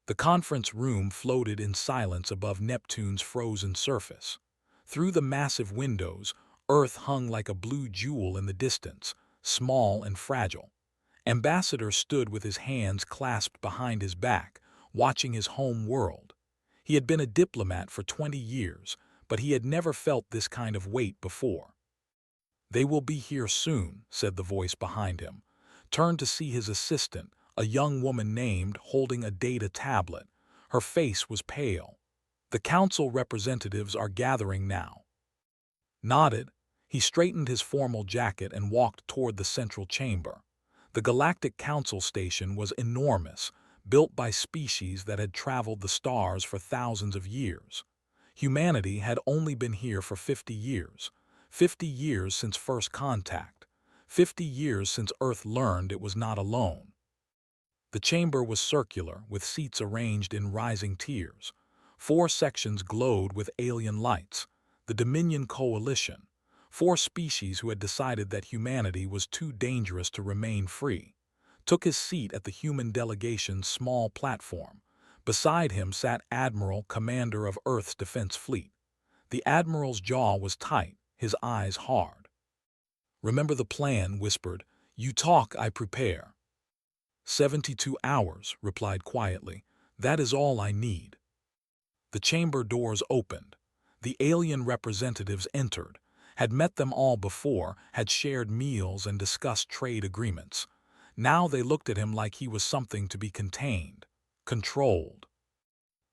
The conference room floated in silence above Neptune's frozen surface. Through the massive windows, Earth hung like a blue jewel in the distance, small and fragile. Ambassador stood with his hands clasped behind his back, watching his home world. He had been a diplomat for 20 years, but he had never felt this kind of weight before. "They will be here soon," said the voice behind him. Turned to see his assistant, a young woman named, holding a data tablet. Her face was pale. "The council representatives are gathering now." Nodded, he straightened his formal jacket and walked toward the central chamber. The Galactic Council station was enormous, built by species that had traveled the stars for thousands of years. Humanity had only been here for 50 years. 50 years since first contact. 50 years since Earth learned it was not alone. The chamber was circular, with seats arranged in rising tiers. 4 sections glowed with alien lights. The Dominion Coalition. 4 species who had decided that humanity was too dangerous to remain free. Took his seat at the human delegation's small platform. Beside him sat Admiral, commander of Earth's defense fleet. The Admiral's jaw was tight, his eyes hard. "Remember the plan," whispered. "You talk, I prepare." 72 hours, replied quietly. "That is all I need." The chamber doors opened. The alien representatives entered, had met them all before, had shared meals and discussed trade agreements. Now they looked at him like he was something to be contained, controlled.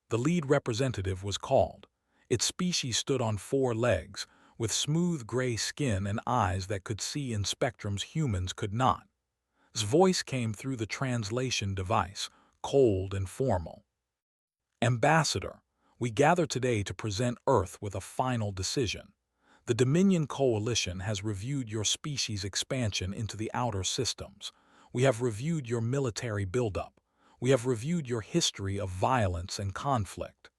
The lead representative was called. Its species stood on 4 legs, with smooth gray skin and eyes that could see in spectrums humans could not. His voice came through the translation device, cold and formal. "Ambassador, we gather today to present Earth with a final decision. The Dominion Coalition has reviewed your species' expansion into the outer systems. We have reviewed your military buildup. We have reviewed your history of violence and conflict."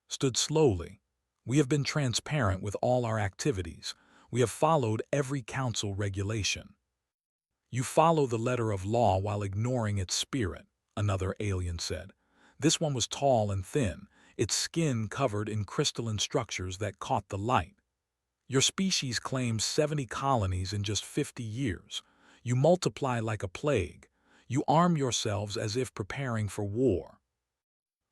Stood slowly. "We have been transparent with all our activities. We have followed every council regulation." "You follow the letter of law while ignoring its spirit," another alien said. This one was tall and thin, its skin covered in crystalline structures that caught the light. "Your species claims 70 colonies in just 50 years. You multiply like a plague. You arm yourselves as if preparing for war."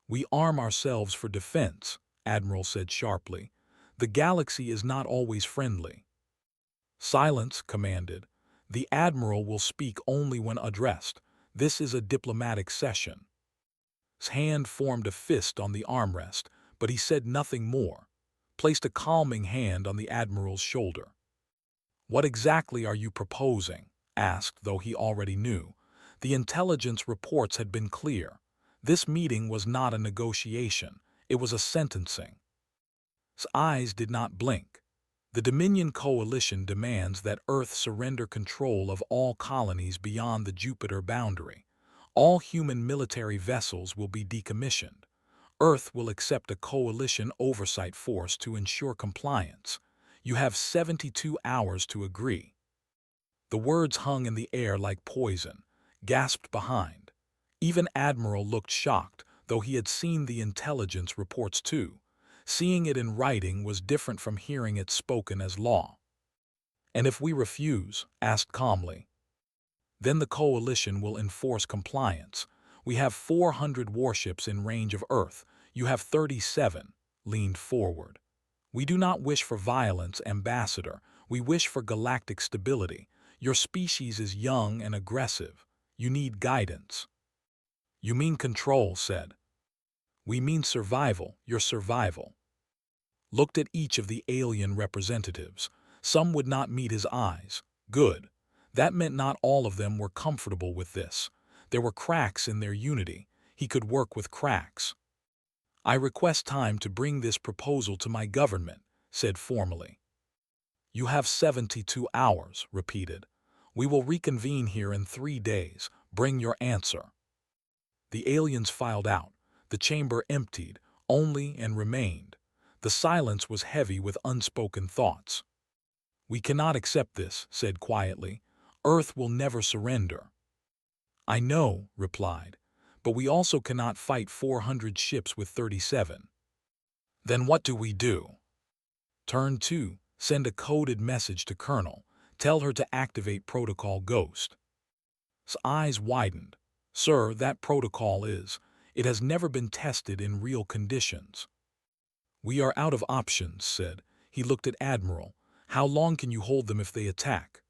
"We arm ourselves for defense," Admiral said sharply. "The galaxy is not always friendly." "Silence," commanded. "The Admiral will speak only when addressed. This is a diplomatic session." His hand formed a fist on the armrest, but he said nothing more. Placed a calming hand on the Admiral's shoulder. "What exactly are you proposing?" asked, though he already knew. The intelligence reports had been clear. This meeting was not a negotiation, it was a sentencing. His eyes did not blink. "The Dominion Coalition demands that Earth surrender control of all colonies beyond the Jupiter boundary. All human military vessels will be decommissioned. Earth will accept a coalition oversight force to ensure compliance. You have 72 hours to agree." The words hung in the air like poison, gasped behind. Even Admiral looked shocked, though he had seen the intelligence reports too. Seeing it in writing was different from hearing it spoken as law. "And if we refuse?" asked calmly. "Then the coalition will enforce compliance. We have 400 warships in range of Earth. You have 37, leaned forward. "We do not wish for violence, Ambassador. We wish for galactic stability. Your species is young and aggressive. You need guidance." "You mean control," said. "We mean survival, your survival." Looked at each of the alien representatives. Some would not meet his eyes. Good. That meant not all of them were comfortable with this. There were cracks in their unity. He could work with cracks. "I request time to bring this proposal to my government," said formally. "You have 72 hours," repeated. "We will reconvene here in 3 days. Bring your answer." The aliens filed out. The chamber emptied, only and remained. The silence was heavy with unspoken thoughts. "We cannot accept this," said quietly. "Earth will never surrender." "I know," replied. but we also cannot fight 400 ships with 37. Then what do we do? Turn 2. Send a coded message to Colonel. Tell her to activate Protocol Ghost. His eyes widened. Sir, that protocol it has never been tested in real conditions. We are out of options, said. He looked at Admiral. How long can you hold them if they attack?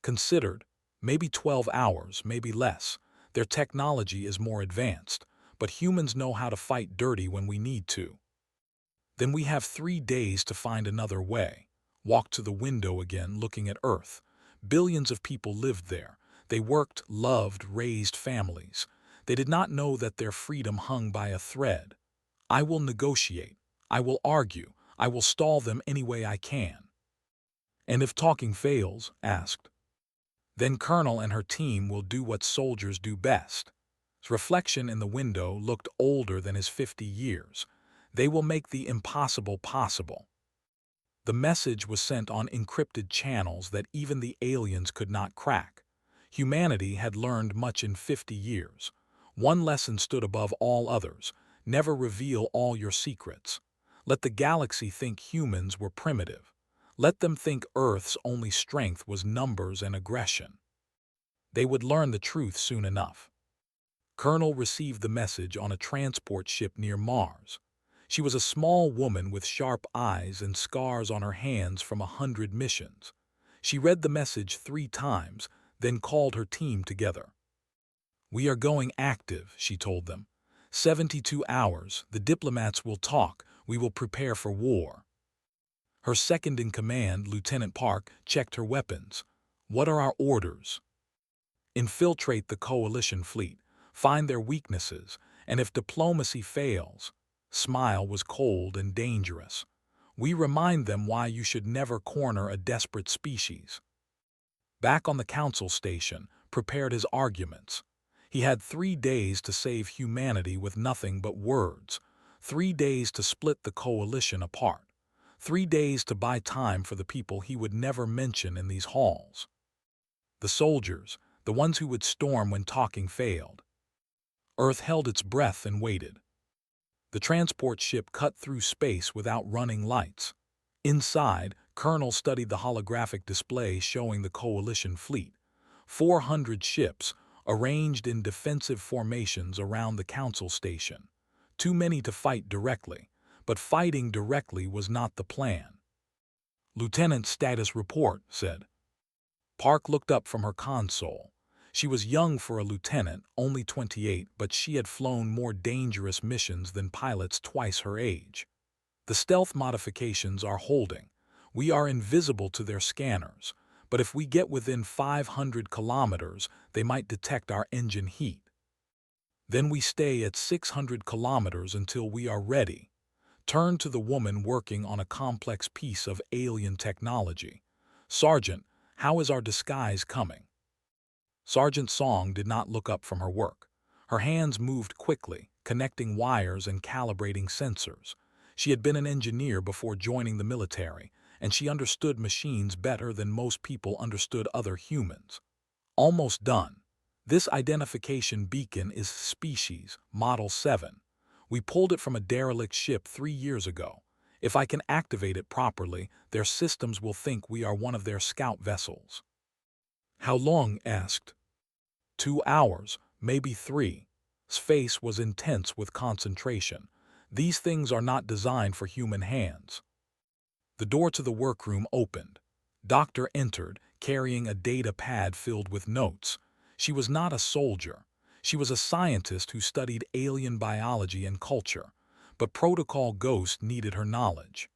Considered. Maybe 12 hours, maybe less. Their technology is more advanced, but humans know how to fight dirty when we need to. Then we have 3 days to find another way. Walked to the window again, looking at Earth. Billions of people lived there. They worked, loved, raised families. They did not know that their freedom hung by a thread. I will negotiate. I will argue. I will stall them any way I can. And if talking fails, asked, then Colonel and her team will do what soldiers do best. His reflection in the window looked older than his 50 years. They will make the impossible possible. The message was sent on encrypted channels that even the aliens could not crack. Humanity had learned much in 50 years. One lesson stood above all others. Never reveal all your secrets. Let the galaxy think humans were primitive. Let them think Earth's only strength was numbers and aggression. They would learn the truth soon enough. Colonel received the message on a transport ship near Mars. She was a small woman with sharp eyes and scars on her hands from 100 missions. She read the message 3 times, then called her team together. We are going active, she told them. 72 hours, the diplomats will talk, we will prepare for war. Her second-in-command, Lieutenant Park, checked her weapons. What are our orders? Infiltrate the coalition fleet, find their weaknesses, and if diplomacy fails, Smile was cold and dangerous. We remind them why you should never corner a desperate species. Back on the council station, prepared his arguments. He had 3 days to save humanity with nothing but words, 3 days to split the coalition apart, 3 days to buy time for the people he would never mention in these halls. The soldiers, the ones who would storm when talking failed. Earth held its breath and waited. The transport ship cut through space without running lights. Inside, Colonel studied the holographic display showing the coalition fleet. 400 ships, arranged in defensive formations around the council station. Too many to fight directly, but fighting directly was not the plan. Lieutenant's status report, said. Park looked up from her console. She was young for a lieutenant, only 28, but she had flown more dangerous missions than pilots twice her age. The stealth modifications are holding. We are invisible to their scanners, but if we get within 500 kilometers, they might detect our engine heat. Then we stay at 600 kilometers until we are ready. Turn to the woman working on a complex piece of alien technology. Sergeant, how is our disguise coming? Sergeant Song did not look up from her work. Her hands moved quickly, connecting wires and calibrating sensors. She had been an engineer before joining the military, and she understood machines better than most people understood other humans. Almost done. This identification beacon is species, Model 7. We pulled it from a derelict ship 3 years ago. If I can activate it properly, their systems will think we are one of their scout vessels. How long? Asked. 2 hours, maybe 3. His face was intense with concentration. These things are not designed for human hands. The door to the workroom opened. Doctor entered, carrying a data pad filled with notes. She was not a soldier. She was a scientist who studied alien biology and culture, but Protocol Ghost needed her knowledge.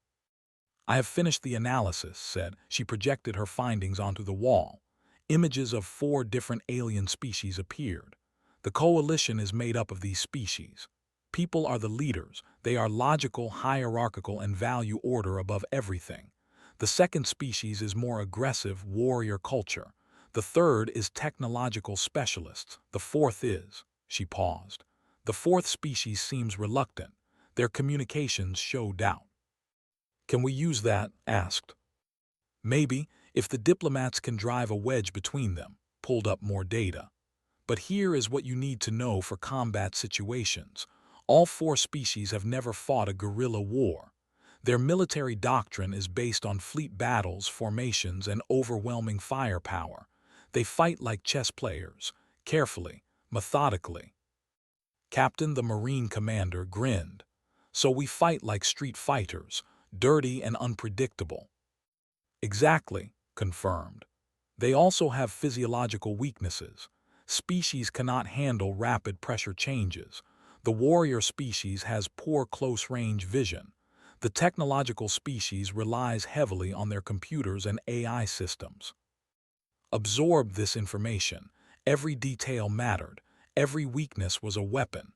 I have finished the analysis, said. She projected her findings onto the wall. Images of 4 different alien species appeared. The coalition is made up of these species. People are the leaders. They are logical, hierarchical, and value order above everything. The second species is more aggressive, warrior culture. The third is technological specialists. The fourth is, she paused. The fourth species seems reluctant. Their communications show doubt. Can we use that? Asked. Maybe, if the diplomats can drive a wedge between them, pulled up more data. But here is what you need to know for combat situations. All four species have never fought a guerrilla war. Their military doctrine is based on fleet battles, formations, and overwhelming firepower. They fight like chess players, carefully, methodically. Captain the Marine commander grinned. So we fight like street fighters, dirty and unpredictable. Exactly, confirmed. They also have physiological weaknesses. Species cannot handle rapid pressure changes. The warrior species has poor close-range vision. The technological species relies heavily on their computers and AI systems. Absorb this information. Every detail mattered. Every weakness was a weapon.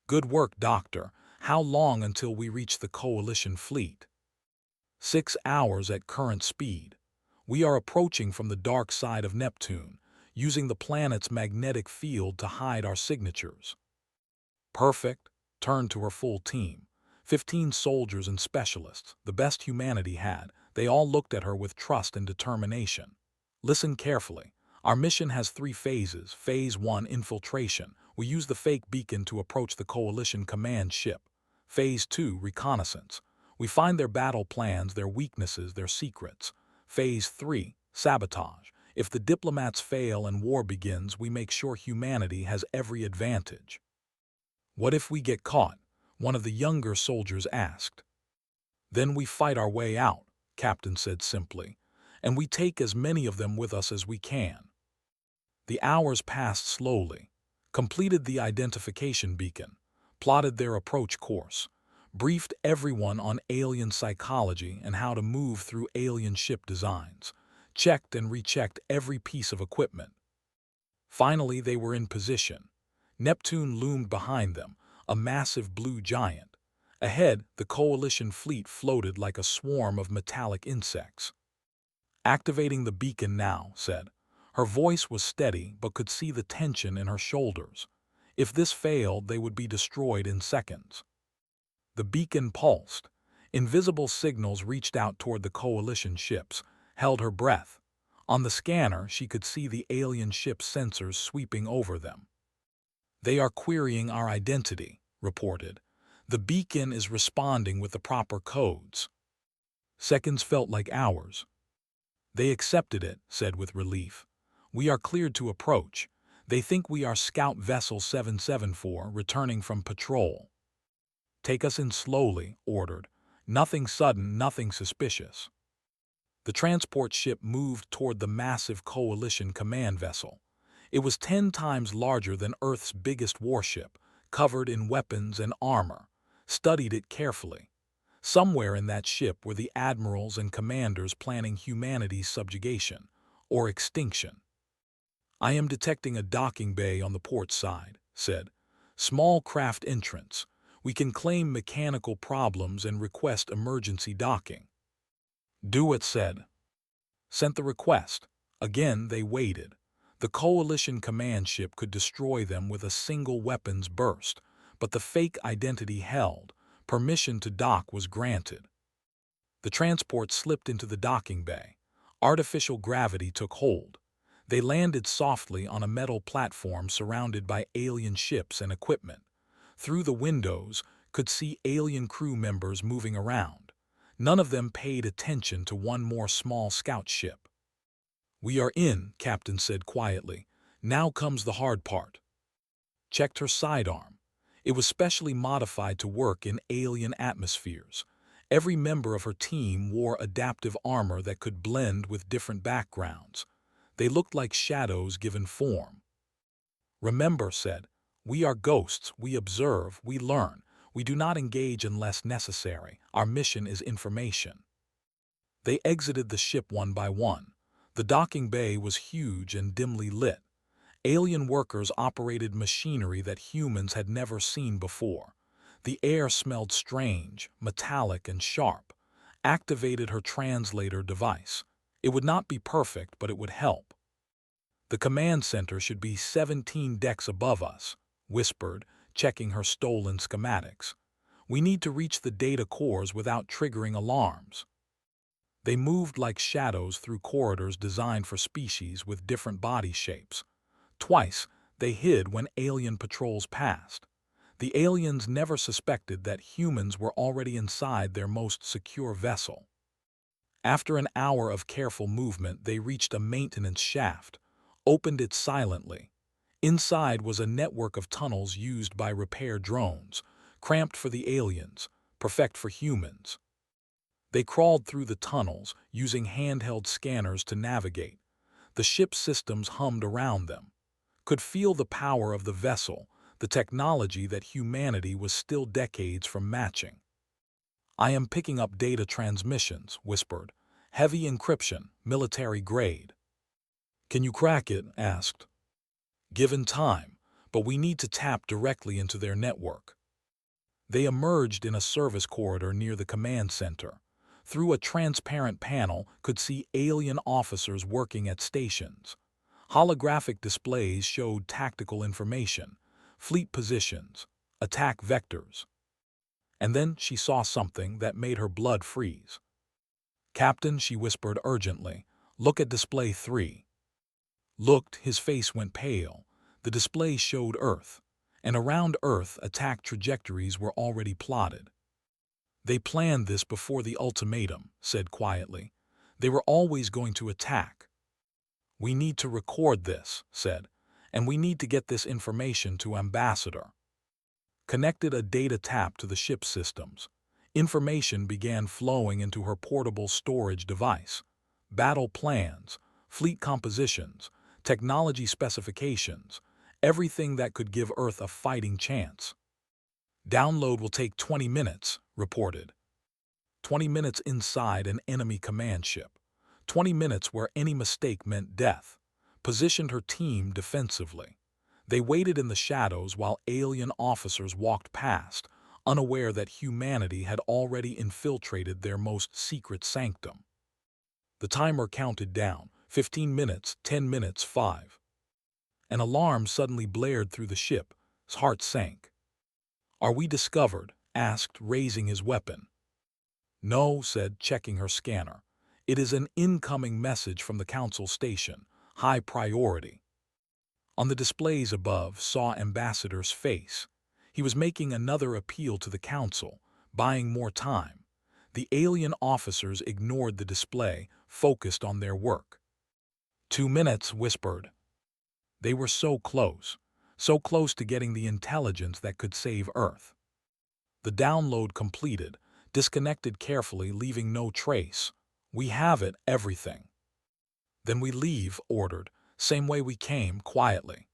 Good work, Doctor. How long until we reach the Coalition fleet? 6 hours at current speed. We are approaching from the dark side of Neptune, using the planet's magnetic field to hide our signatures. Perfect. Turned to her full team. 15 soldiers and specialists, the best humanity had. They all looked at her with trust and determination. Listen carefully. Our mission has 3 phases. Phase 1, infiltration. We use the fake beacon to approach the Coalition command ship. Phase 2, reconnaissance. We find their battle plans, their weaknesses, their secrets. Phase 3, sabotage. If the diplomats fail and war begins, we make sure humanity has every advantage. What if we get caught? One of the younger soldiers asked. Then we fight our way out, Captain said simply, and we take as many of them with us as we can. The hours passed slowly, completed the identification beacon, plotted their approach course, briefed everyone on alien psychology and how to move through alien ship designs, checked and rechecked every piece of equipment. Finally, they were in position. Neptune loomed behind them, a massive blue giant. Ahead, the Coalition fleet floated like a swarm of metallic insects. Activating the beacon now, said. Her voice was steady but could see the tension in her shoulders. If this failed, they would be destroyed in seconds. The beacon pulsed. Invisible signals reached out toward the Coalition ships, held her breath. On the scanner, she could see the alien ship's sensors sweeping over them. They are querying our identity, reported. The beacon is responding with the proper codes. Seconds felt like hours. They accepted it, said with relief. We are cleared to approach. They think we are Scout Vessel 774 returning from patrol. Take us in slowly, ordered. Nothing sudden, nothing suspicious. The transport ship moved toward the massive Coalition command vessel. It was 10 times larger than Earth's biggest warship, covered in weapons and armor. Studied it carefully. Somewhere in that ship were the admirals and commanders planning humanity's subjugation, or extinction. I am detecting a docking bay on the port side, said. Small craft entrance. We can claim mechanical problems and request emergency docking. Do it, said. Sent the request. Again they waited. The Coalition command ship could destroy them with a single weapons burst, but the fake identity held. Permission to dock was granted. The transport slipped into the docking bay. Artificial gravity took hold. They landed softly on a metal platform surrounded by alien ships and equipment. Through the windows, could see alien crew members moving around. None of them paid attention to one more small scout ship. We are in, Captain said quietly. Now comes the hard part. Checked her sidearm. It was specially modified to work in alien atmospheres. Every member of her team wore adaptive armor that could blend with different backgrounds. They looked like shadows given form. Remember, said, we are ghosts, we observe, we learn. We do not engage unless necessary. Our mission is information. They exited the ship one by one. The docking bay was huge and dimly lit. Alien workers operated machinery that humans had never seen before. The air smelled strange, metallic, and sharp. Activated her translator device. It would not be perfect, but it would help. The command center should be 17 decks above us, whispered, checking her stolen schematics. We need to reach the data cores without triggering alarms. They moved like shadows through corridors designed for species with different body shapes. Twice, They hid when alien patrols passed. The aliens never suspected that humans were already inside their most secure vessel. After an hour of careful movement, they reached a maintenance shaft, opened it silently. Inside was a network of tunnels used by repair drones, cramped for the aliens, perfect for humans. They crawled through the tunnels, using handheld scanners to navigate. The ship's systems hummed around them, could feel the power of the vessel, the technology that humanity was still decades from matching. "I am picking up data transmissions," whispered. "Heavy encryption, military grade." "Can you crack it?" asked. "Given time, but we need to tap directly into their network." They emerged in a service corridor near the command center. Through a transparent panel, could see alien officers working at stations. Holographic displays showed tactical information, fleet positions, attack vectors. And then she saw something that made her blood freeze. "Captain," she whispered urgently, "look at display 3. Looked, his face went pale. The display showed Earth, and around Earth attack trajectories were already plotted. "They planned this before the ultimatum," said quietly. "They were always going to attack." "We need to record this," said, "and we need to get this information to Ambassador." Connected a data tap to the ship's systems. Information began flowing into her portable storage device. Battle plans, fleet compositions, technology specifications, everything that could give Earth a fighting chance. "Download will take 20 minutes, reported. 20 minutes inside an enemy command ship. 20 minutes where any mistake meant death. Positioned her team defensively. They waited in the shadows while alien officers walked past, unaware that humanity had already infiltrated their most secret sanctum. The timer counted down, 15 minutes, 10 minutes, 5. An alarm suddenly blared through the ship. His heart sank. "Are we discovered?" asked, raising his weapon. "No," said, checking her scanner. "It is an incoming message from the Council station. High priority." On the displays above saw Ambassador's face. He was making another appeal to the Council, buying more time. The alien officers ignored the display, focused on their work. 2 minutes, whispered. They were so close to getting the intelligence that could save Earth. The download completed, disconnected carefully, leaving no trace. "We have it, everything." "Then we leave," ordered, "same way we came, quietly."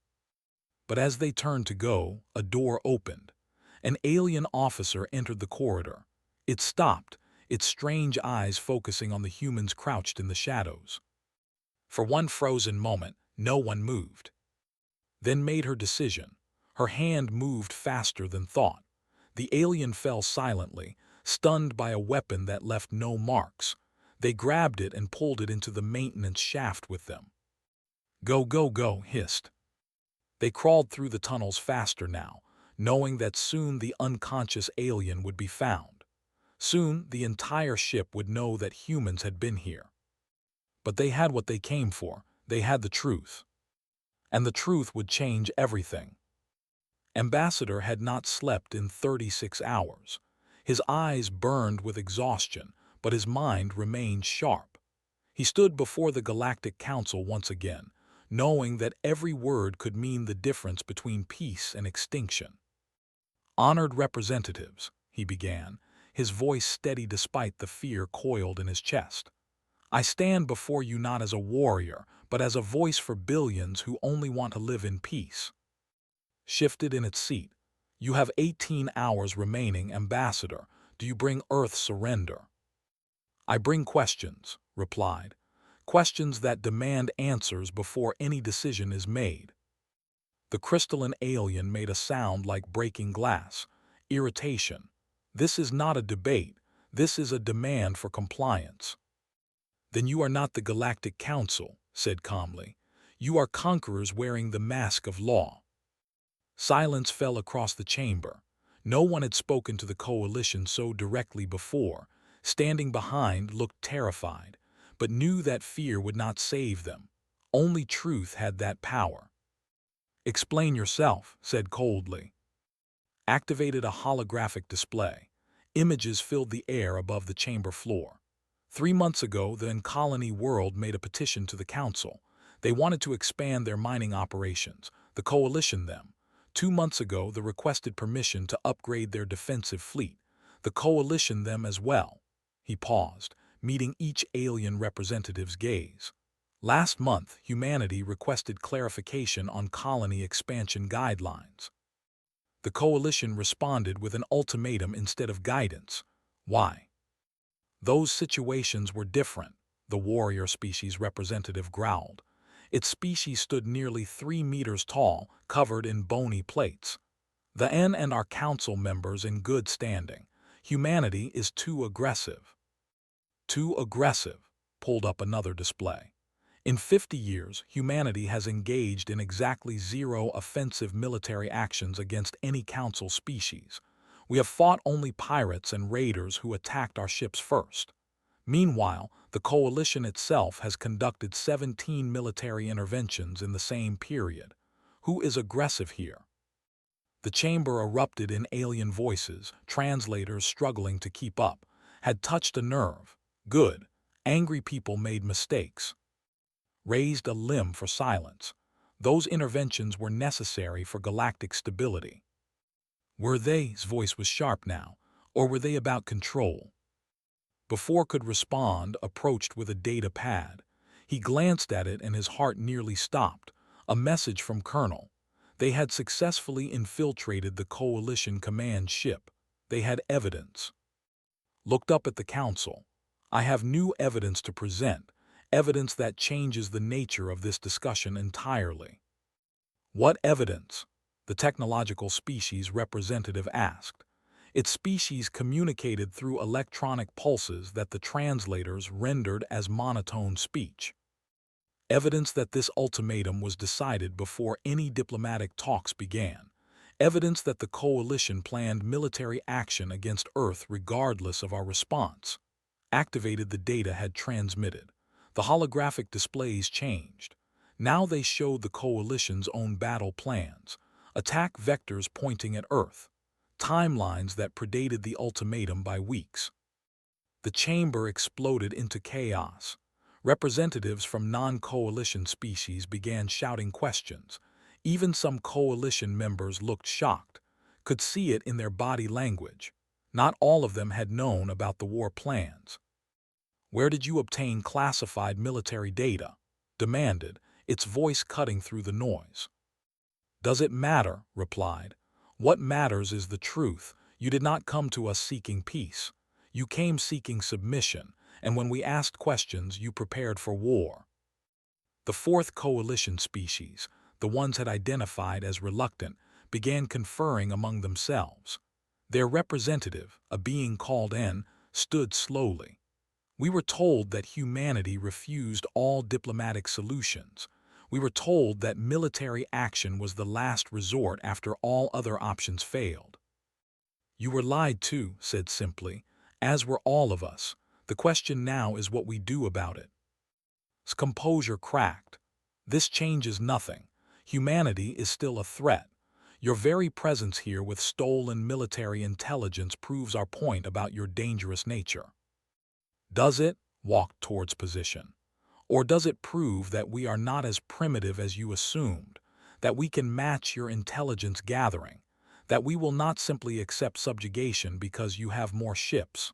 But as they turned to go, a door opened. An alien officer entered the corridor. It stopped, its strange eyes focusing on the humans crouched in the shadows. For one frozen moment, no one moved. Then made her decision. Her hand moved faster than thought. The alien fell silently, stunned by a weapon that left no marks. They grabbed it and pulled it into the maintenance shaft with them. "Go, go, go," hissed. They crawled through the tunnels faster now, knowing that soon the unconscious alien would be found. Soon the entire ship would know that humans had been here. But they had what they came for. They had the truth. And the truth would change everything. Ambassador had not slept in 36 hours. His eyes burned with exhaustion, but his mind remained sharp. He stood before the Galactic Council once again, knowing that every word could mean the difference between peace and extinction. "Honored representatives," he began, his voice steady despite the fear coiled in his chest. "I stand before you not as a warrior, but as a voice for billions who only want to live in peace." Shifted in its seat. "You have 18 hours remaining, Ambassador. Do you bring Earth surrender?" "I bring questions," replied. "Questions that demand answers before any decision is made." The crystalline alien made a sound like breaking glass. Irritation. "This is not a debate. This is a demand for compliance." "Then you are not the Galactic Council," said calmly. "You are conquerors wearing the mask of law." Silence fell across the chamber. No one had spoken to the coalition so directly before. Standing behind looked terrified, but knew that fear would not save them. Only truth had that power. "Explain yourself," said coldly. Activated a holographic display. Images filled the air above the chamber floor. 3 months ago, the in-colony world made a petition to the Council. They wanted to expand their mining operations. The Coalition them. 2 months ago, they requested permission to upgrade their defensive fleet. The Coalition them as well. He paused, meeting each alien representative's gaze. Last month, humanity requested clarification on colony expansion guidelines. The Coalition responded with an ultimatum instead of guidance. Why? Those situations were different, the warrior species representative growled. Its species stood nearly 3 meters tall, covered in bony plates. The N and our council members in good standing. Humanity is too aggressive. Too aggressive, pulled up another display. In 50 years, humanity has engaged in exactly 0 offensive military actions against any council species. We have fought only pirates and raiders who attacked our ships first. Meanwhile, the Coalition itself has conducted 17 military interventions in the same period. Who is aggressive here? The chamber erupted in alien voices, translators struggling to keep up. Had touched a nerve. Good. Angry people made mistakes. Raised a limb for silence. Those interventions were necessary for galactic stability. Were they, his voice was sharp now, or were they about control? Before could respond, approached with a data pad. He glanced at it and his heart nearly stopped. A message from Colonel. They had successfully infiltrated the Coalition command ship. They had evidence. Looked up at the Council. I have new evidence to present, evidence that changes the nature of this discussion entirely. What evidence? The technological species representative asked. Its species communicated through electronic pulses that the translators rendered as monotone speech. Evidence that this ultimatum was decided before any diplomatic talks began. Evidence that the Coalition planned military action against Earth regardless of our response. Activated the data had transmitted. The holographic displays changed. Now they showed the Coalition's own battle plans. Attack vectors pointing at Earth. Timelines that predated the ultimatum by weeks. The chamber exploded into chaos. Representatives from non-Coalition species began shouting questions. Even some Coalition members looked shocked, could see it in their body language. Not all of them had known about the war plans. Where did you obtain classified military data? Demanded, its voice cutting through the noise. Does it matter? Replied. What matters is the truth. You did not come to us seeking peace. You came seeking submission, and when we asked questions, you prepared for war. The fourth Coalition species, the ones had identified as reluctant, began conferring among themselves. Their representative, a being called N, stood slowly. We were told that humanity refused all diplomatic solutions. We were told that military action was the last resort after all other options failed. You were lied to, said simply, as were all of us. The question now is what we do about it. His composure cracked. This changes nothing. Humanity is still a threat. Your very presence here with stolen military intelligence proves our point about your dangerous nature. Does it? Walked towards position. Or does it prove that we are not as primitive as you assumed, that we can match your intelligence gathering, that we will not simply accept subjugation because you have more ships?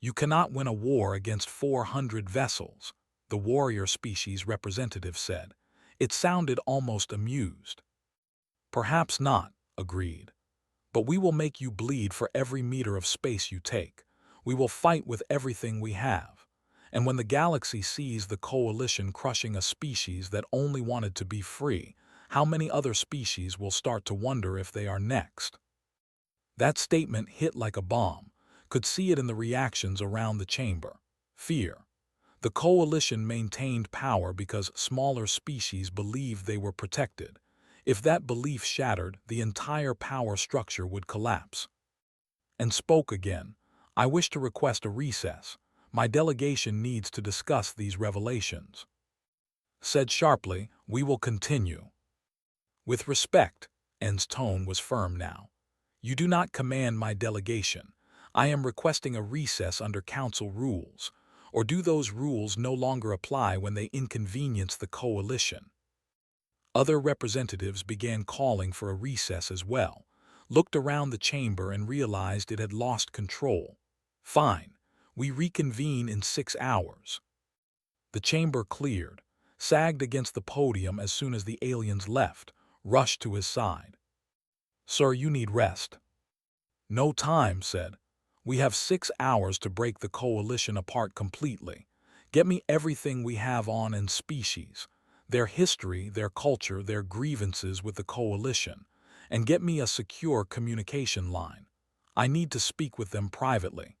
You cannot win a war against 400 vessels, the warrior species representative said. It sounded almost amused. Perhaps not, agreed. But we will make you bleed for every meter of space you take. We will fight with everything we have. And when the galaxy sees the Coalition crushing a species that only wanted to be free, how many other species will start to wonder if they are next? That statement hit like a bomb. Could see it in the reactions around the chamber. Fear. The Coalition maintained power because smaller species believed they were protected. If that belief shattered, the entire power structure would collapse. And spoke again. I wish to request a recess. My delegation needs to discuss these revelations. Said sharply, we will continue. With respect, N's tone was firm now. You do not command my delegation. I am requesting a recess under council rules. Or do those rules no longer apply when they inconvenience the coalition? Other representatives began calling for a recess as well, looked around the chamber and realized it had lost control. Fine, we reconvene in 6 hours. The chamber cleared, sagged against the podium as soon as the aliens left, rushed to his side. Sir, you need rest. No time, said. We have 6 hours to break the coalition apart completely. Get me everything we have on and species, their history, their culture, their grievances with the coalition, and get me a secure communication line. I need to speak with them privately.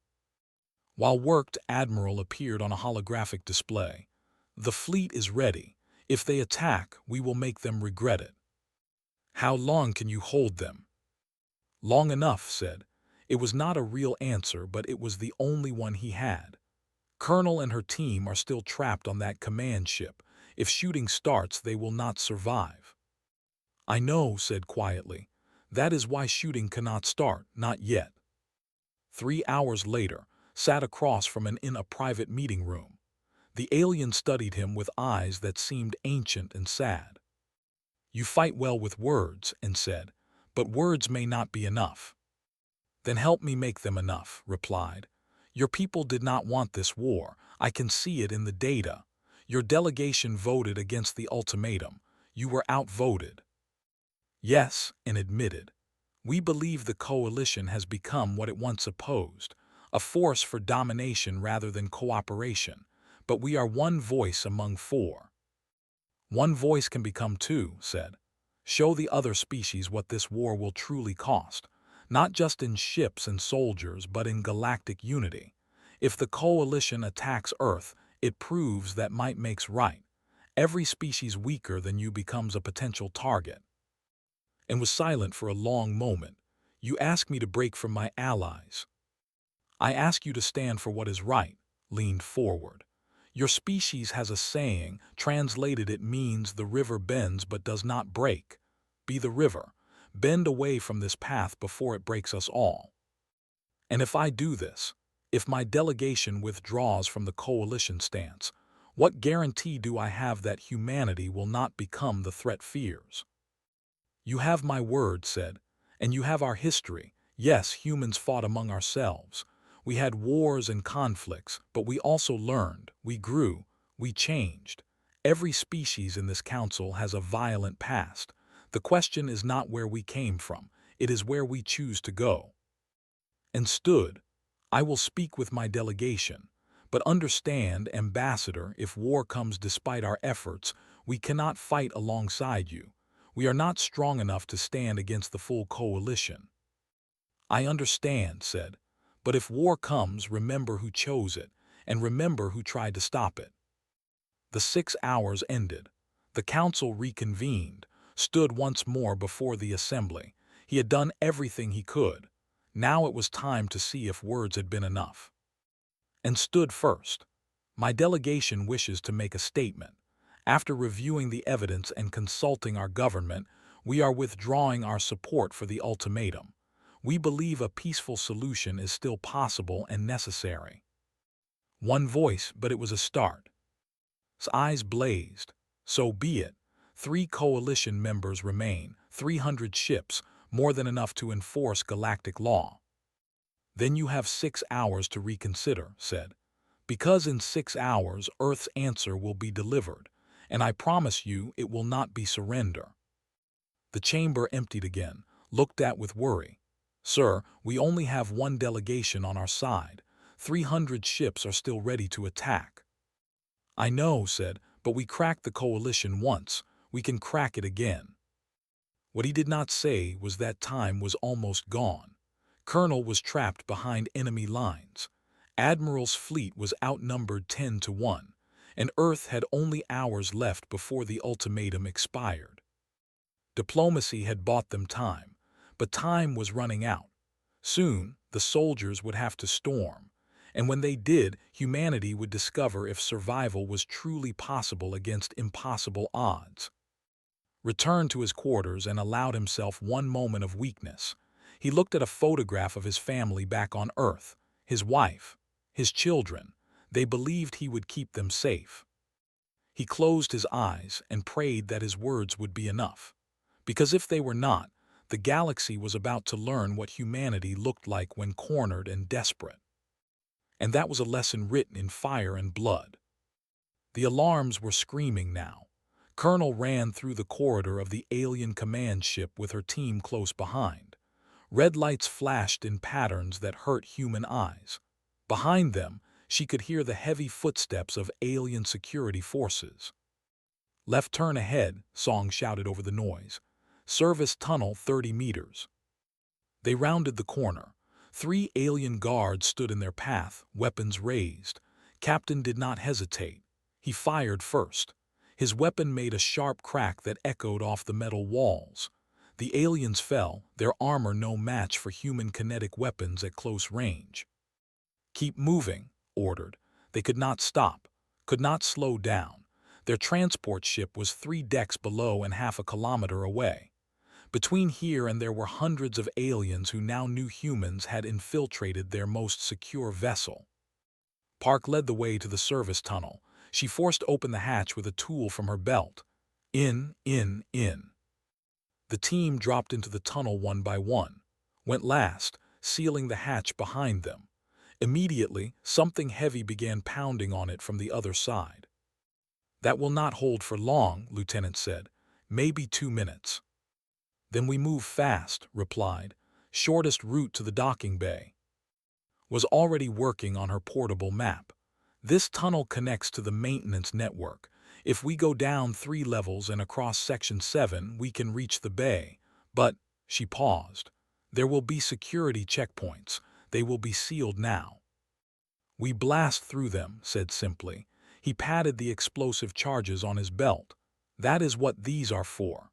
While worked, Admiral appeared on a holographic display. The fleet is ready. If they attack, we will make them regret it. How long can you hold them? Long enough, said. It was not a real answer, but it was the only one he had. Colonel and her team are still trapped on that command ship. If shooting starts, they will not survive. I know, said quietly. That is why shooting cannot start, not yet. 3 hours later, sat across from in a private meeting room. The alien studied him with eyes that seemed ancient and sad. You fight well with words, and said, but words may not be enough. Then help me make them enough, replied. Your people did not want this war. I can see it in the data. Your delegation voted against the ultimatum. You were outvoted. Yes, and admitted. We believe the coalition has become what it once opposed, a force for domination rather than cooperation, but we are one voice among 4. One voice can become 2, said. Show the other species what this war will truly cost, not just in ships and soldiers, but in galactic unity. If the coalition attacks Earth, it proves that might makes right. Every species weaker than you becomes a potential target. And was silent for a long moment. You ask me to break from my allies. I ask you to stand for what is right, leaned forward. Your species has a saying, translated it means the river bends but does not break. Be the river. Bend away from this path before it breaks us all. And if I do this, if my delegation withdraws from the coalition stance, what guarantee do I have that humanity will not become the threat fears? You have my word, said, and you have our history. Yes, humans fought among ourselves. We had wars and conflicts, but we also learned, we grew, we changed. Every species in this council has a violent past. The question is not where we came from, it is where we choose to go. And stood, I will speak with my delegation, but understand, Ambassador, if war comes despite our efforts, we cannot fight alongside you. We are not strong enough to stand against the full coalition. I understand, said, but if war comes, remember who chose it, and remember who tried to stop it. The 6 hours ended. The council reconvened, stood once more before the assembly. He had done everything he could. Now it was time to see if words had been enough. And stood first. My delegation wishes to make a statement. After reviewing the evidence and consulting our government, we are withdrawing our support for the ultimatum. We believe a peaceful solution is still possible and necessary. One voice, but it was a start. His eyes blazed. So be it. 3 coalition members remain, 300 ships, more than enough to enforce galactic law. Then you have 6 hours to reconsider, said. Because in 6 hours Earth's answer will be delivered, and I promise you it will not be surrender. The chamber emptied again, looked at with worry. Sir, we only have 1 delegation on our side. 300 ships are still ready to attack. I know, said, but we cracked the coalition once. We can crack it again. What he did not say was that time was almost gone. Colonel was trapped behind enemy lines. Admiral's fleet was outnumbered 10-1, and Earth had only hours left before the ultimatum expired. Diplomacy had bought them time, but time was running out. Soon, the soldiers would have to storm, and when they did, humanity would discover if survival was truly possible against impossible odds. returned to his quarters and allowed himself one moment of weakness. He looked at a photograph of his family back on Earth, his wife, his children. They believed he would keep them safe. He closed his eyes and prayed that his words would be enough. Because if they were not, the galaxy was about to learn what humanity looked like when cornered and desperate. And that was a lesson written in fire and blood. The alarms were screaming now. Colonel ran through the corridor of the alien command ship with her team close behind. Red lights flashed in patterns that hurt human eyes. Behind them, she could hear the heavy footsteps of alien security forces. "Left turn ahead," Song shouted over the noise. "Service tunnel 30 meters." They rounded the corner. 3 alien guards stood in their path, weapons raised. Captain did not hesitate. He fired first. His weapon made a sharp crack that echoed off the metal walls. The aliens fell, their armor no match for human kinetic weapons at close range. "Keep moving," ordered. They could not stop, could not slow down. Their transport ship was 3 decks below and half a kilometer away. Between here and there were hundreds of aliens who now knew humans had infiltrated their most secure vessel. Park led the way to the service tunnel. She forced open the hatch with a tool from her belt. In. The team dropped into the tunnel one by one, went last, sealing the hatch behind them. Immediately, something heavy began pounding on it from the other side. "That will not hold for long," Lieutenant said. "Maybe 2 minutes." "Then we move fast," replied. "Shortest route to the docking bay." Was already working on her portable map. "This tunnel connects to the maintenance network. If we go down 3 levels and across Section 7, we can reach the bay. But," she paused, "there will be security checkpoints. They will be sealed now." "We blast through them," said simply. He patted the explosive charges on his belt. "That is what these are for."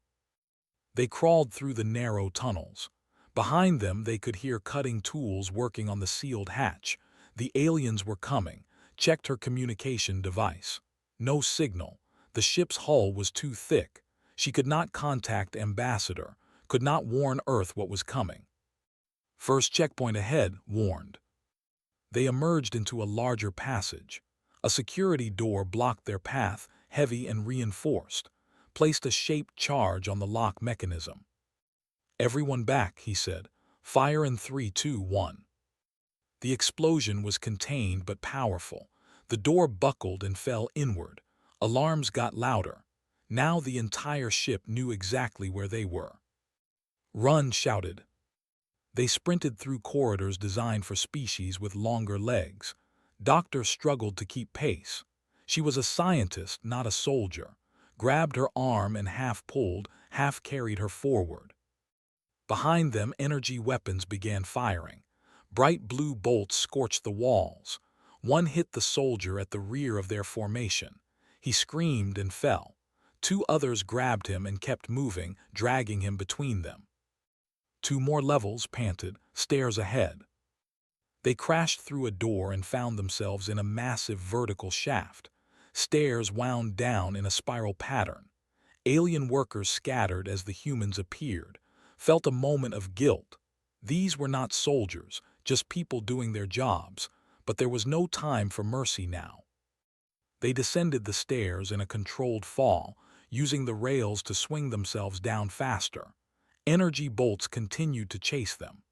They crawled through the narrow tunnels. Behind them they could hear cutting tools working on the sealed hatch. The aliens were coming. Checked her communication device. No signal. The ship's hull was too thick. She could not contact Ambassador, could not warn Earth what was coming. "First checkpoint ahead," warned. They emerged into a larger passage. A security door blocked their path, heavy and reinforced. Placed a shaped charge on the lock mechanism. "Everyone back," he said. "Fire in 3, 2, 1. The explosion was contained but powerful. The door buckled and fell inward. Alarms got louder. Now the entire ship knew exactly where they were. "Run!" shouted. They sprinted through corridors designed for species with longer legs. Doctor struggled to keep pace. She was a scientist, not a soldier. Grabbed her arm and half pulled, half carried her forward. Behind them, energy weapons began firing. Bright blue bolts scorched the walls. One hit the soldier at the rear of their formation. He screamed and fell. 2 others grabbed him and kept moving, dragging him between them. 2 more levels, panted, stairs ahead. They crashed through a door and found themselves in a massive vertical shaft. Stairs wound down in a spiral pattern. Alien workers scattered as the humans appeared. Felt a moment of guilt. These were not soldiers, just people doing their jobs, but there was no time for mercy now. They descended the stairs in a controlled fall, using the rails to swing themselves down faster. Energy bolts continued to chase them.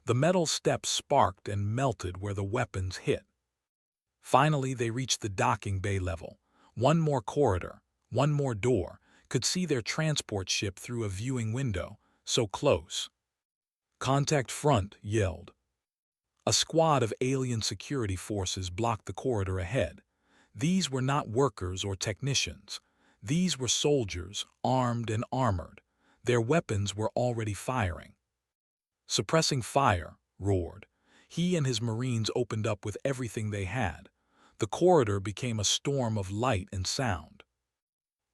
The metal steps sparked and melted where the weapons hit. Finally, they reached the docking bay level. One more corridor, one more door, could see their transport ship through a viewing window, so close. "Contact front," yelled. A squad of alien security forces blocked the corridor ahead. These were not workers or technicians. These were soldiers, armed and armored. Their weapons were already firing. "Suppressing fire," roared. He and his Marines opened up with everything they had. The corridor became a storm of light and sound.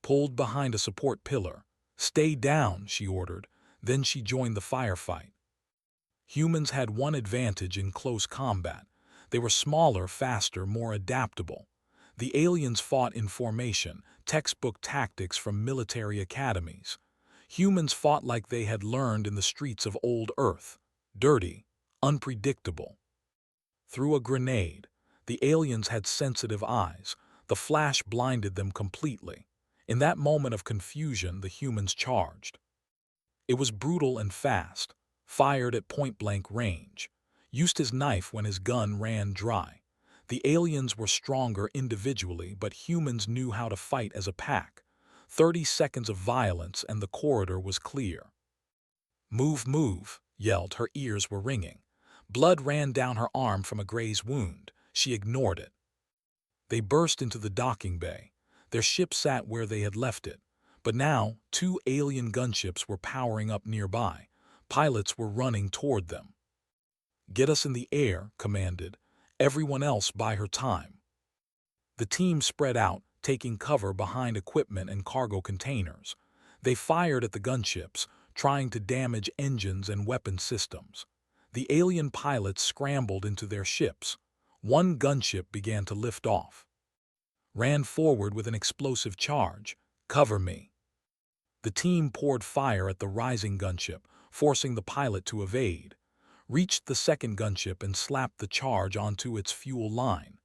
Pulled behind a support pillar. "Stay down," she ordered. Then she joined the firefight. Humans had one advantage in close combat. They were smaller, faster, more adaptable. The aliens fought in formation, textbook tactics from military academies. Humans fought like they had learned in the streets of old Earth, dirty, unpredictable. Through a grenade, the aliens had sensitive eyes. The flash blinded them completely. In that moment of confusion, the humans charged. It was brutal and fast, fired at point-blank range. Used his knife when his gun ran dry. The aliens were stronger individually, but humans knew how to fight as a pack. 30 seconds of violence and the corridor was clear. "Move, move," yelled. Her ears were ringing. Blood ran down her arm from a grazed wound. She ignored it. They burst into the docking bay. Their ship sat where they had left it. But now, 2 alien gunships were powering up nearby. Pilots were running toward them. "Get us in the air," commanded. "Everyone else buy her time." The team spread out, taking cover behind equipment and cargo containers. They fired at the gunships, trying to damage engines and weapon systems. The alien pilots scrambled into their ships. One gunship began to lift off. Ran forward with an explosive charge. "Cover me." The team poured fire at the rising gunship, forcing the pilot to evade. Reached the second gunship and slapped the charge onto its fuel line.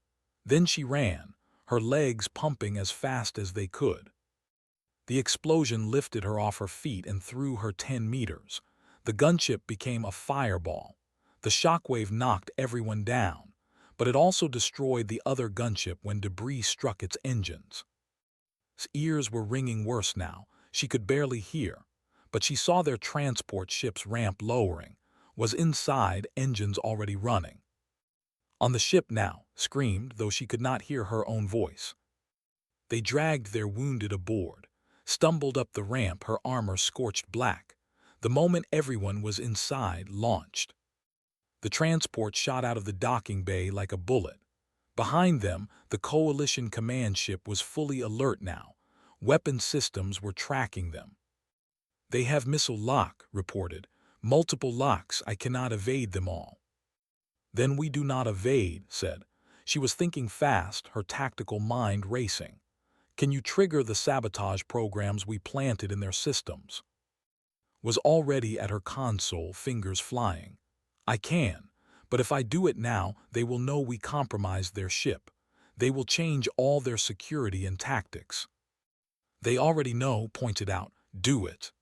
Then she ran, her legs pumping as fast as they could. The explosion lifted her off her feet and threw her 10 meters. The gunship became a fireball. The shockwave knocked everyone down, but it also destroyed the other gunship when debris struck its engines. His ears were ringing worse now. She could barely hear, but she saw their transport ship's ramp lowering, was inside, engines already running. "On the ship now," screamed, though she could not hear her own voice. They dragged their wounded aboard, stumbled up the ramp, her armor scorched black. The moment everyone was inside, launched. The transport shot out of the docking bay like a bullet. Behind them, the Coalition command ship was fully alert now. Weapon systems were tracking them. "They have missile lock," reported. "Multiple locks, I cannot evade them all." "Then we do not evade," said. She was thinking fast, her tactical mind racing. "Can you trigger the sabotage programs we planted in their systems?" Was already at her console, fingers flying. "I can, but if I do it now, they will know we compromised their ship. They will change all their security and tactics." "They already know," pointed out. "Do it."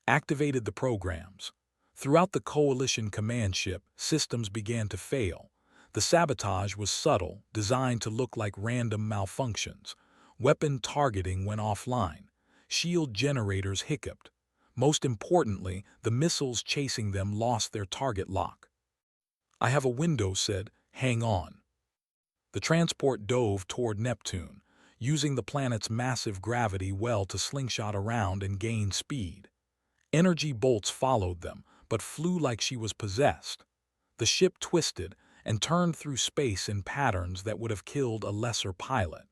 Activated the programs. Throughout the Coalition command ship, systems began to fail. The sabotage was subtle, designed to look like random malfunctions. Weapon targeting went offline. Shield generators hiccuped. Most importantly, the missiles chasing them lost their target lock. "I have a window," said. "Hang on." The transport dove toward Neptune, using the planet's massive gravity well to slingshot around and gain speed. Energy bolts followed them, but flew like she was possessed. The ship twisted and turned through space in patterns that would have killed a lesser pilot.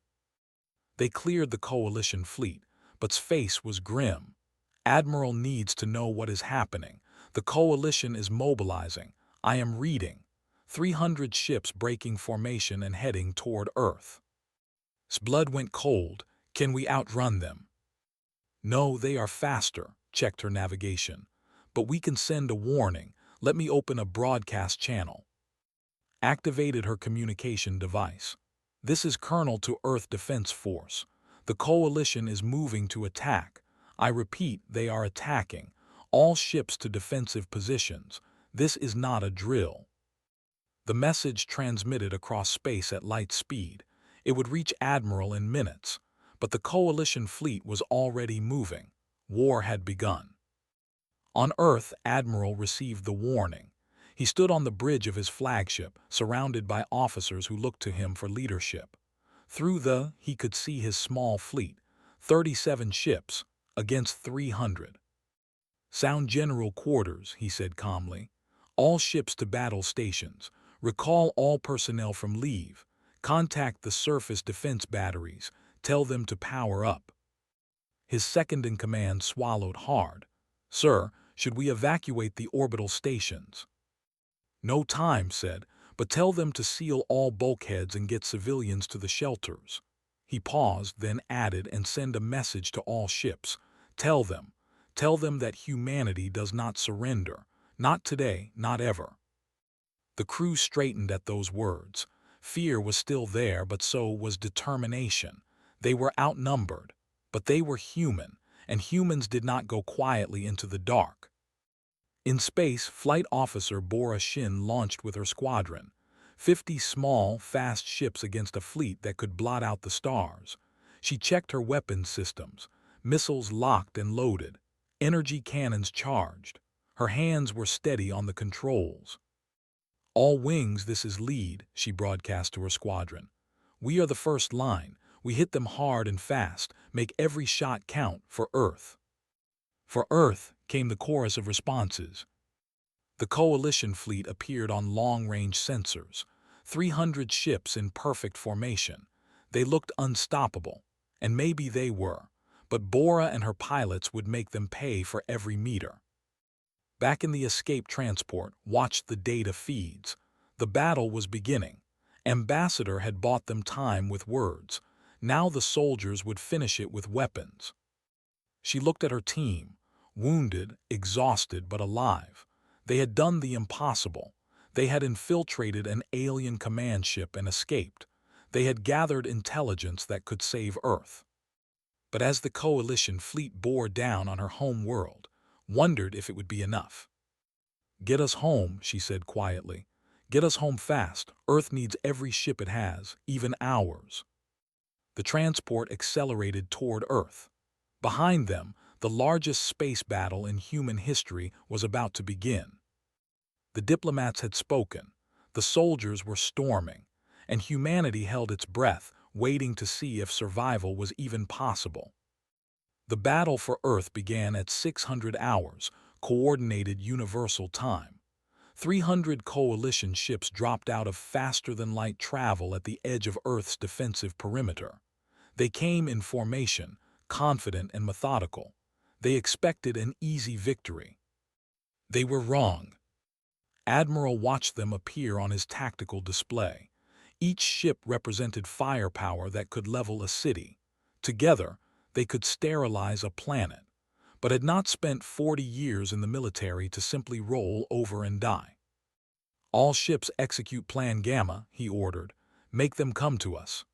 They cleared the Coalition fleet, but space was grim. "Admiral needs to know what is happening. The Coalition is mobilizing. I am reading. 300 ships breaking formation and heading toward Earth." Blood went cold. "Can we outrun them?" "No, they are faster," checked her navigation. "But we can send a warning. Let me open a broadcast channel." Activated her communication device. "This is Colonel to Earth Defense Force. The Coalition is moving to attack. I repeat, they are attacking. All ships to defensive positions. This is not a drill." The message transmitted across space at light speed. It would reach Admiral in minutes, but the Coalition fleet was already moving. War had begun. On Earth, Admiral received the warning. He stood on the bridge of his flagship, surrounded by officers who looked to him for leadership. He could see his small fleet, 37 ships, against 300. "Sound general quarters," he said calmly. "All ships to battle stations. Recall all personnel from leave. Contact the surface defense batteries. Tell them to power up." His second-in-command swallowed hard. "Sir, should we evacuate the orbital stations?" "No time," said, "but tell them to seal all bulkheads and get civilians to the shelters." He paused, then added, "and send a message to all ships. Tell them, Tell them that humanity does not surrender. Not today, not ever." The crew straightened at those words. Fear was still there, but so was determination. They were outnumbered, but they were human, and humans did not go quietly into the dark. In space, Flight Officer Bora Shin launched with her squadron. 50 small, fast ships against a fleet that could blot out the stars. She checked her weapons systems, missiles locked and loaded, energy cannons charged. Her hands were steady on the controls. "All wings, this is lead," she broadcast to her squadron. "We are the first line. We hit them hard and fast, make every shot count for Earth." "For Earth," came the chorus of responses. The coalition fleet appeared on long-range sensors, 300 ships in perfect formation. They looked unstoppable, and maybe they were, but Bora and her pilots would make them pay for every meter. Back in the escape transport, watched the data feeds. The battle was beginning. Ambassador had bought them time with words. Now the soldiers would finish it with weapons. She looked at her team, wounded, exhausted, but alive. They had done the impossible. They had infiltrated an alien command ship and escaped. They had gathered intelligence that could save Earth. But as the coalition fleet bore down on her home world, wondered if it would be enough. "Get us home," she said quietly. "Get us home fast. Earth needs every ship it has, even ours." The transport accelerated toward Earth. Behind them, the largest space battle in human history was about to begin. The diplomats had spoken, the soldiers were storming, and humanity held its breath, waiting to see if survival was even possible. The battle for Earth began at 600 hours, Coordinated Universal Time. 300 coalition ships dropped out of faster-than-light travel at the edge of Earth's defensive perimeter. They came in formation, confident and methodical. They expected an easy victory. They were wrong. Admiral watched them appear on his tactical display. Each ship represented firepower that could level a city. Together, they could sterilize a planet, but had not spent 40 years in the military to simply roll over and die. "All ships execute Plan Gamma," he ordered. "Make them come to us."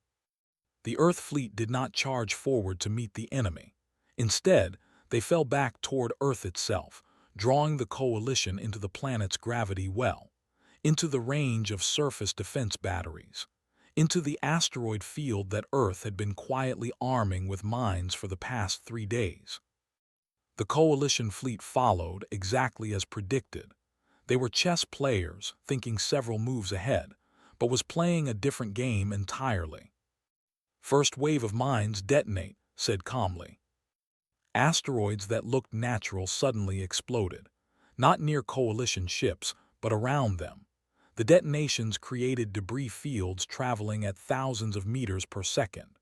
The Earth fleet did not charge forward to meet the enemy. Instead, they fell back toward Earth itself, drawing the coalition into the planet's gravity well, into the range of surface defense batteries, into the asteroid field that Earth had been quietly arming with mines for the past 3 days. The coalition fleet followed exactly as predicted. They were chess players, thinking several moves ahead, but was playing a different game entirely. "First wave of mines detonate," said calmly. Asteroids that looked natural suddenly exploded, not near coalition ships, but around them. The detonations created debris fields traveling at thousands of meters per second.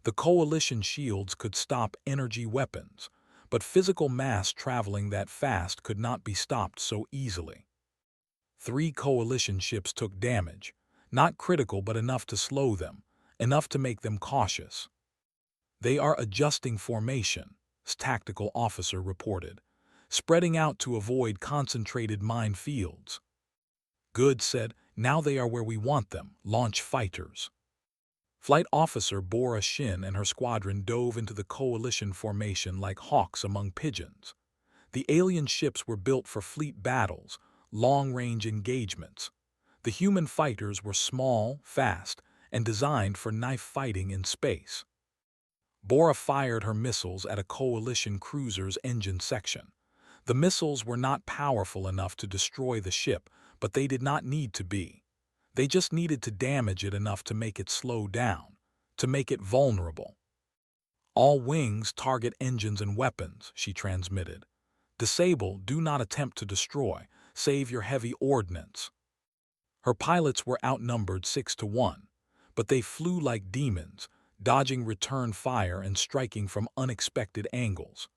The coalition shields could stop energy weapons, but physical mass traveling that fast could not be stopped so easily. 3 coalition ships took damage, not critical but enough to slow them, enough to make them cautious. "They are adjusting formation," tactical officer reported, "spreading out to avoid concentrated mine fields." "Good," said, "now they are where we want them, launch fighters." Flight Officer Bora Shin and her squadron dove into the coalition formation like hawks among pigeons. The alien ships were built for fleet battles, long-range engagements. The human fighters were small, fast, and designed for knife fighting in space. Bora fired her missiles at a coalition cruiser's engine section. The missiles were not powerful enough to destroy the ship, but they did not need to be. They just needed to damage it enough to make it slow down, to make it vulnerable. "All wings target engines and weapons," she transmitted. "Disable, do not attempt to destroy. Save your heavy ordnance." Her pilots were outnumbered 6 to 1, but they flew like demons, dodging return fire and striking from unexpected angles.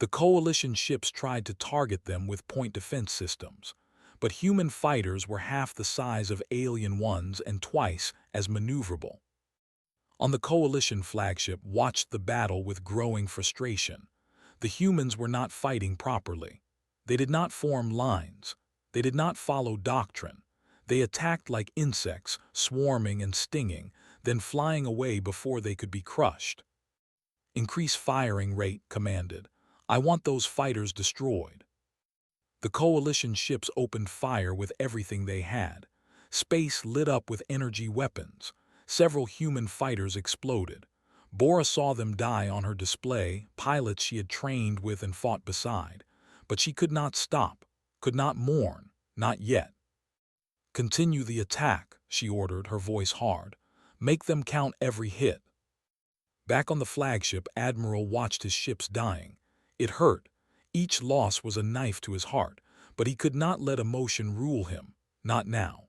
The coalition ships tried to target them with point defense systems, but human fighters were half the size of alien ones and twice as maneuverable. On the coalition flagship watched the battle with growing frustration. The humans were not fighting properly. They did not form lines. They did not follow doctrine. They attacked like insects, swarming and stinging, then flying away before they could be crushed. "Increase firing rate," commanded. "I want those fighters destroyed." The coalition ships opened fire with everything they had. Space lit up with energy weapons. Several human fighters exploded. Bora saw them die on her display, pilots she had trained with and fought beside. But she could not stop, could not mourn, not yet. "Continue the attack," she ordered, her voice hard. "Make them count every hit." Back on the flagship, Admiral watched his ships dying. It hurt. Each loss was a knife to his heart, but he could not let emotion rule him, not now.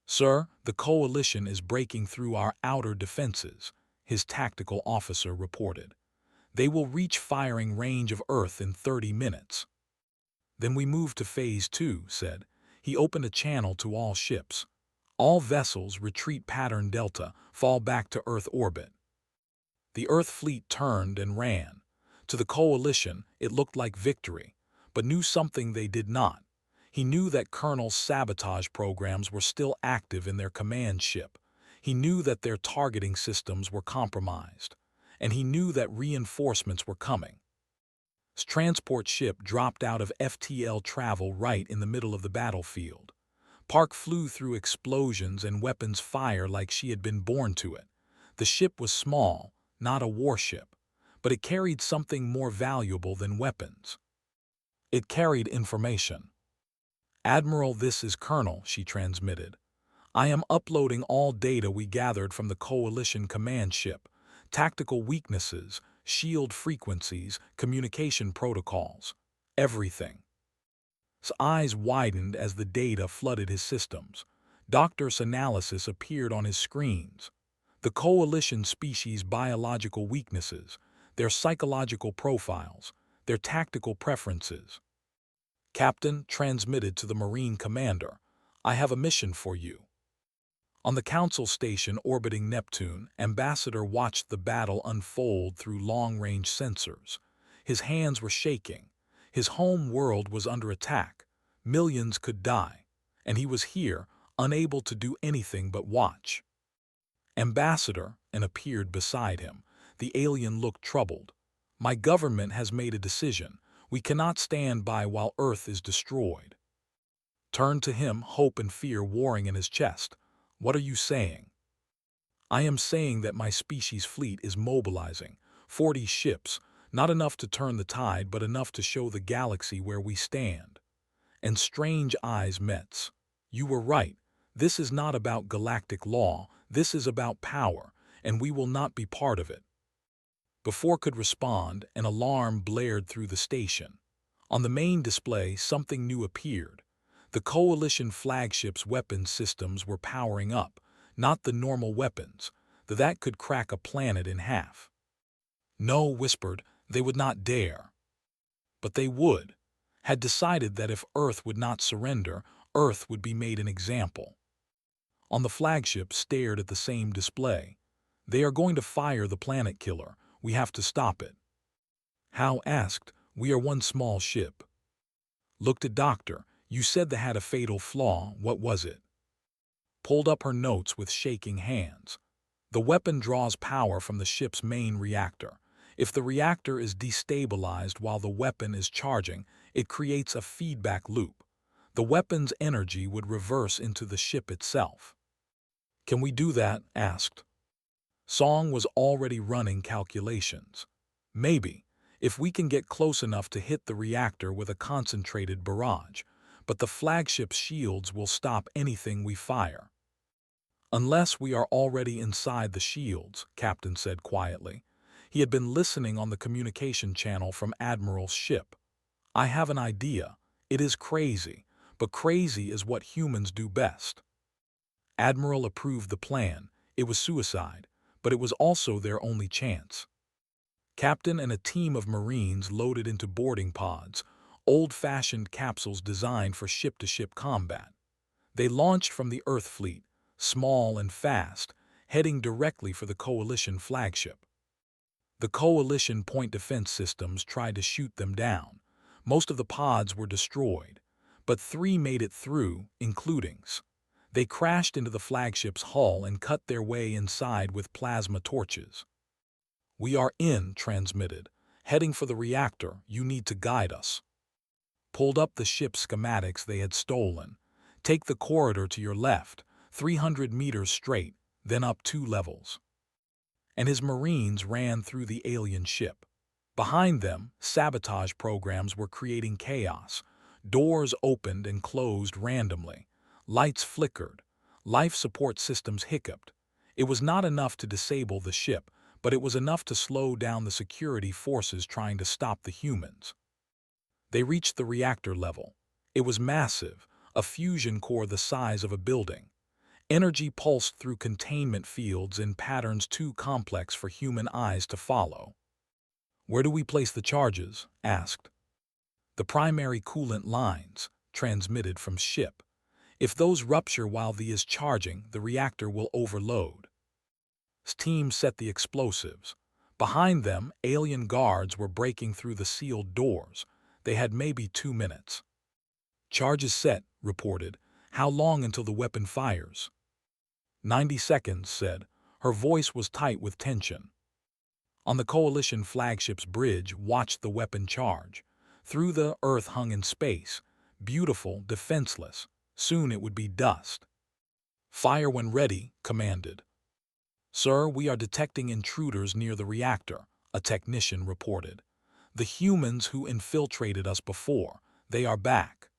"Sir, the coalition is breaking through our outer defenses," his tactical officer reported. "They will reach firing range of Earth in 30 minutes. "Then we move to Phase 2, said. He opened a channel to all ships. "All vessels retreat pattern Delta, fall back to Earth orbit." The Earth fleet turned and ran. To the coalition, it looked like victory, but knew something they did not. He knew that Colonel's sabotage programs were still active in their command ship. He knew that their targeting systems were compromised. And he knew that reinforcements were coming. His transport ship dropped out of FTL travel right in the middle of the battlefield. Park flew through explosions and weapons fire like she had been born to it. The ship was small, not a warship, but it carried something more valuable than weapons. It carried information. "Admiral, this is Colonel," she transmitted. "I am uploading all data we gathered from the Coalition command ship, tactical weaknesses, shield frequencies, communication protocols, everything." His eyes widened as the data flooded his systems. Doctor's analysis appeared on his screens. The Coalition species' biological weaknesses, their psychological profiles, their tactical preferences. "Captain," transmitted to the Marine commander, "I have a mission for you." On the Council station orbiting Neptune, Ambassador watched the battle unfold through long-range sensors. His hands were shaking. His home world was under attack. Millions could die. And he was here, unable to do anything but watch. "Ambassador," and appeared beside him. The alien looked troubled. "My government has made a decision. We cannot stand by while Earth is destroyed." Turned to him, hope and fear warring in his chest. "What are you saying?" "I am saying that my species fleet is mobilizing. 40 ships, not enough to turn the tide, but enough to show the galaxy where we stand." And strange eyes met. "You were right. This is not about galactic law. This is about power, and we will not be part of it." Before could respond, an alarm blared through the station. On the main display, something new appeared. The Coalition flagship's weapons systems were powering up, not the normal weapons, that could crack a planet in half. "No," whispered, "they would not dare." But they would. Had decided that if Earth would not surrender, Earth would be made an example. On the flagship stared at the same display. "They are going to fire the planet killer. We have to stop it." How asked, "We are one small ship." Looked at Doctor. "You said they had a fatal flaw. What was it?" Pulled up her notes with shaking hands. "The weapon draws power from the ship's main reactor. If the reactor is destabilized while the weapon is charging, it creates a feedback loop. The weapon's energy would reverse into the ship itself." "Can we do that?" asked. Song was already running calculations. "Maybe, if we can get close enough to hit the reactor with a concentrated barrage, but the flagship's shields will stop anything we fire." "Unless we are already inside the shields," Captain said quietly. He had been listening on the communication channel from Admiral's ship. "I have an idea. It is crazy, but crazy is what humans do best." Admiral approved the plan. It was suicide, but it was also their only chance. Captain and a team of Marines loaded into boarding pods, old-fashioned capsules designed for ship-to-ship combat. They launched from the Earth fleet, small and fast, heading directly for the Coalition flagship. The Coalition point defense systems tried to shoot them down. Most of the pods were destroyed, but 3 made it through, including S. They crashed into the flagship's hull and cut their way inside with plasma torches. "We are in," transmitted. "Heading for the reactor. You need to guide us." Pulled up the ship's schematics they had stolen. "Take the corridor to your left, 300 meters straight, then up 2 levels." And his Marines ran through the alien ship. Behind them, sabotage programs were creating chaos. Doors opened and closed randomly. Lights flickered. Life support systems hiccuped. It was not enough to disable the ship, but it was enough to slow down the security forces trying to stop the humans. They reached the reactor level. It was massive, a fusion core the size of a building. Energy pulsed through containment fields in patterns too complex for human eyes to follow. "Where do we place the charges?" asked. "The primary coolant lines," transmitted from ship. "If those rupture while the is charging, the reactor will overload." Team set the explosives. Behind them, alien guards were breaking through the sealed doors. They had maybe 2 minutes. "Charges set," reported. "How long until the weapon fires?" 90 seconds, said. Her voice was tight with tension. On the Coalition flagship's bridge watched the weapon charge. Through the Earth hung in space, beautiful, defenseless. Soon it would be dust. "Fire when ready," commanded. "Sir, we are detecting intruders near the reactor," a technician reported. "The humans who infiltrated us before, they are back."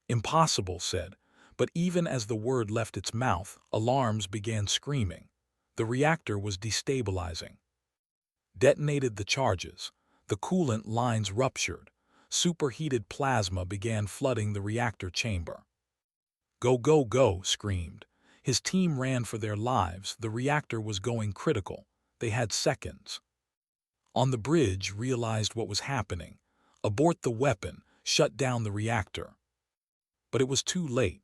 "Impossible," said. But even as the word left its mouth, alarms began screaming. The reactor was destabilizing. Detonated the charges. The coolant lines ruptured. Superheated plasma began flooding the reactor chamber. "Go, go, go," screamed. His team ran for their lives. The reactor was going critical. They had seconds. On the bridge, realized what was happening. Abort the weapon, shut down the reactor. But it was too late.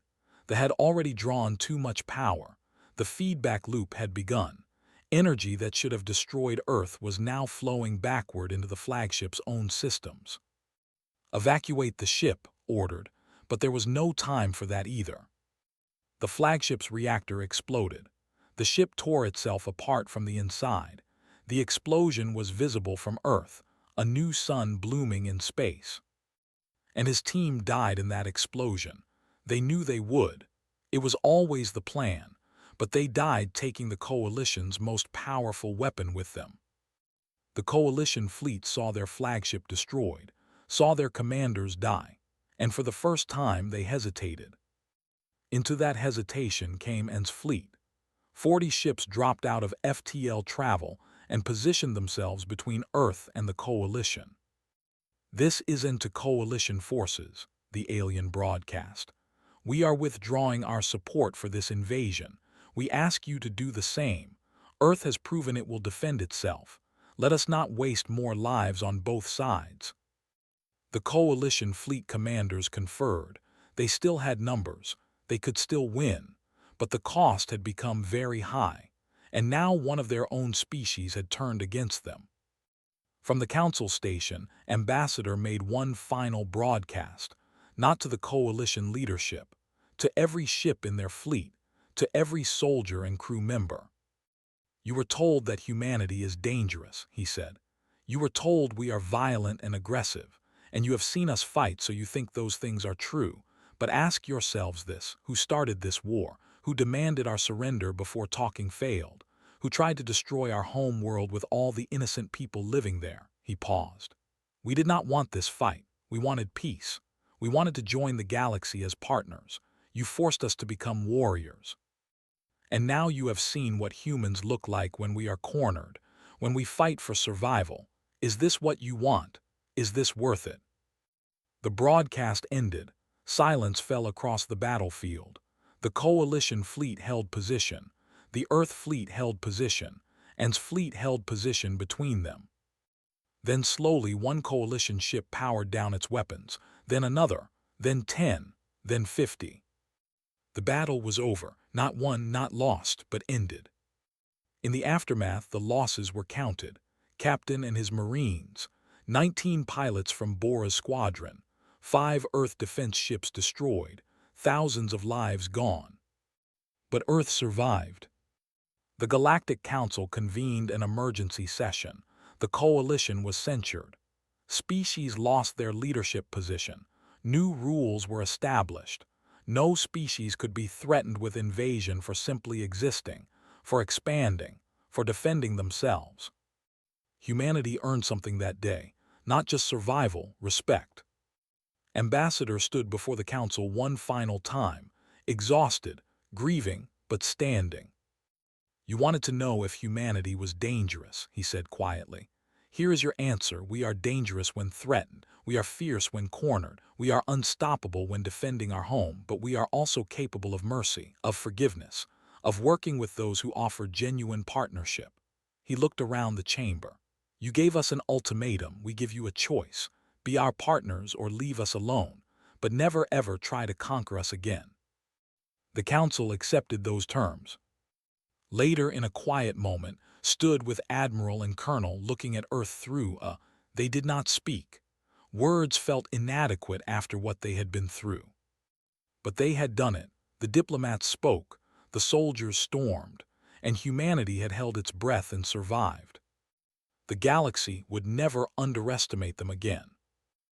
They had already drawn too much power. The feedback loop had begun. Energy that should have destroyed Earth was now flowing backward into the flagship's own systems. "Evacuate the ship," ordered, but there was no time for that either. The flagship's reactor exploded. The ship tore itself apart from the inside. The explosion was visible from Earth, a new sun blooming in space. And his team died in that explosion. They knew they would. It was always the plan, but they died taking the Coalition's most powerful weapon with them. The Coalition fleet saw their flagship destroyed, saw their commanders die, and for the first time they hesitated. Into that hesitation came N's fleet. 40 ships dropped out of FTL travel and positioned themselves between Earth and the Coalition. "This isn't to Coalition forces," the alien broadcast. "We are withdrawing our support for this invasion. We ask you to do the same. Earth has proven it will defend itself. Let us not waste more lives on both sides." The Coalition fleet commanders conferred. They still had numbers. They could still win. But the cost had become very high, and now one of their own species had turned against them. From the council station, Ambassador made one final broadcast, not to the Coalition leadership, to every ship in their fleet, to every soldier and crew member. "You were told that humanity is dangerous," he said. "You were told we are violent and aggressive, and you have seen us fight, so you think those things are true. But ask yourselves this: who started this war? Who demanded our surrender before talking failed? Who tried to destroy our home world with all the innocent people living there?" He paused. "We did not want this fight. We wanted peace. We wanted to join the galaxy as partners. You forced us to become warriors. And now you have seen what humans look like when we are cornered, when we fight for survival. Is this what you want? Is this worth it?" The broadcast ended. Silence fell across the battlefield. The Coalition fleet held position. The Earth fleet held position. And's fleet held position between them. Then slowly one Coalition ship powered down its weapons, then another, then 10, then 50. The battle was over, not won, not lost, but ended. In the aftermath, the losses were counted. captain and his Marines, 19 pilots from Bora's squadron, 5 Earth defense ships destroyed, thousands of lives gone. But Earth survived. The Galactic Council convened an emergency session. The coalition was censured. Species lost their leadership position. New rules were established. No species could be threatened with invasion for simply existing, for expanding, for defending themselves. Humanity earned something that day, not just survival, respect. Ambassador stood before the council one final time, exhausted, grieving, but standing. "You wanted to know if humanity was dangerous," he said quietly. "Here is your answer. We are dangerous when threatened. We are fierce when cornered. We are unstoppable when defending our home, but we are also capable of mercy, of forgiveness, of working with those who offer genuine partnership." He looked around the chamber. "You gave us an ultimatum. We give you a choice. Be our partners or leave us alone, but never ever try to conquer us again." The council accepted those terms. Later, in a quiet moment, stood with Admiral and Colonel looking at Earth through they did not speak. Words felt inadequate after what they had been through. But they had done it. The diplomats spoke, the soldiers stormed, and humanity had held its breath and survived. The galaxy would never underestimate them again.